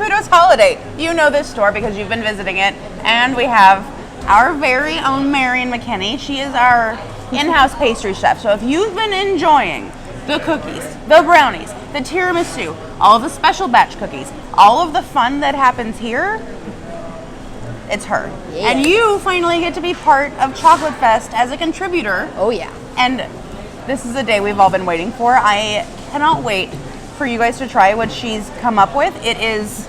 Caputo'S Holladay. You know this store because you've been visiting it. And we have our very own Marian McKenney. She is our in-house pastry chef. So if you've been enjoying the cookies, the brownies, the tiramisu, all of the special batch cookies, all of the fun that happens here, it's her. Yeah. And you finally get to be part of Chocolate Fest as a contributor. Oh yeah. And this is the day we've all been waiting for. I cannot wait for you guys to try what she's come up with. It is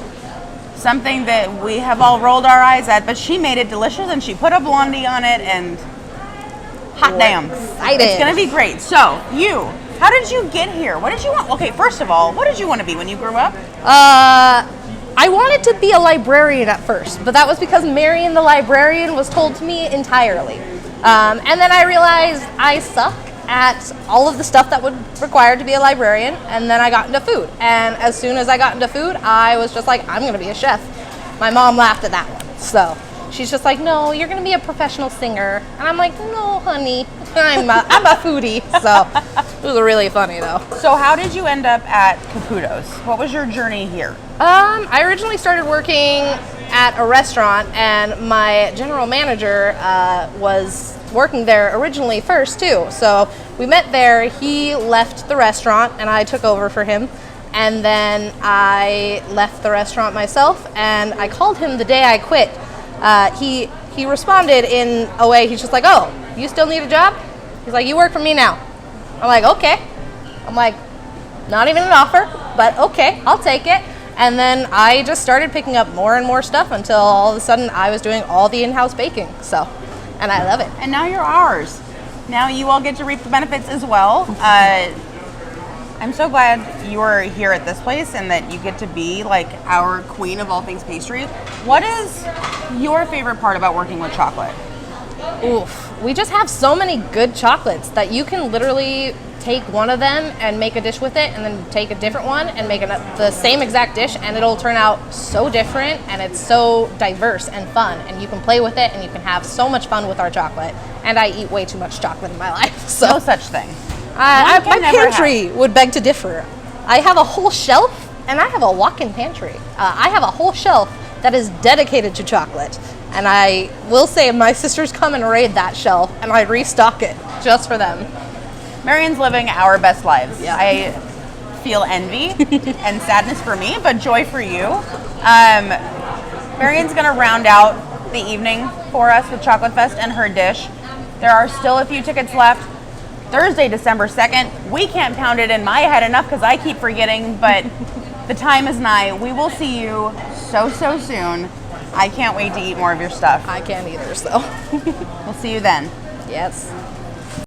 something that we have all rolled our eyes at, but she made it delicious and she put a blondie on it and hot damn. Excited. It's gonna be great. So how did you get here? What did you want? Okay, first of all, what did you want to be when you grew up? I wanted to be a librarian at first, but that was because Marian the librarian was told to me entirely. And then I realized I suck at all of the stuff that would require to be a librarian, and then I got into food. And as soon as I got into food, I was just like, I'm gonna be a chef. My mom laughed at that one. So she's just like, no, you're gonna be a professional singer. And I'm like, no, honey, I'm a foodie. So it was really funny though. So how did you end up at Caputo'S? What was your journey here? I originally started working at a restaurant, and my general manager was working there originally first too. So we met there, he left the restaurant and I took over for him. And then I left the restaurant myself and I called him the day I quit. He responded in a way, he's just like, oh, you still need a job? He's like, you work for me now. I'm like, okay. I'm like, not even an offer, but okay, I'll take it. And then I just started picking up more and more stuff until all of a sudden I was doing all the in-house baking. So, and I love it. And now you're ours. Now you all get to reap the benefits as well. I'm so glad you are here at this place and that you get to be like our queen of all things pastry. What is your favorite part about working with chocolate? Oof. We just have so many good chocolates that you can literally take one of them and make a dish with it, and then take a different one and make the same exact dish, and it'll turn out so different, and it's so diverse and fun, and you can play with it and you can have so much fun with our chocolate. And I eat way too much chocolate in my life. So no such thing. My pantry would beg to differ. I have a whole shelf, and I have a walk-in pantry. I have a whole shelf that is dedicated to chocolate. And I will say my sisters come and raid that shelf, and I restock it just for them. Marian's living our best lives. Yeah. I feel envy and sadness for me, but joy for you. Marian's gonna round out the evening for us with Chocolate Fest and her dish. There are still a few tickets left. Thursday, December 2nd. We can't pound it in my head enough because I keep forgetting, but the time is nigh. We will see you so soon. I can't wait to eat more of your stuff. I can't either, so. We'll see you then. Yes.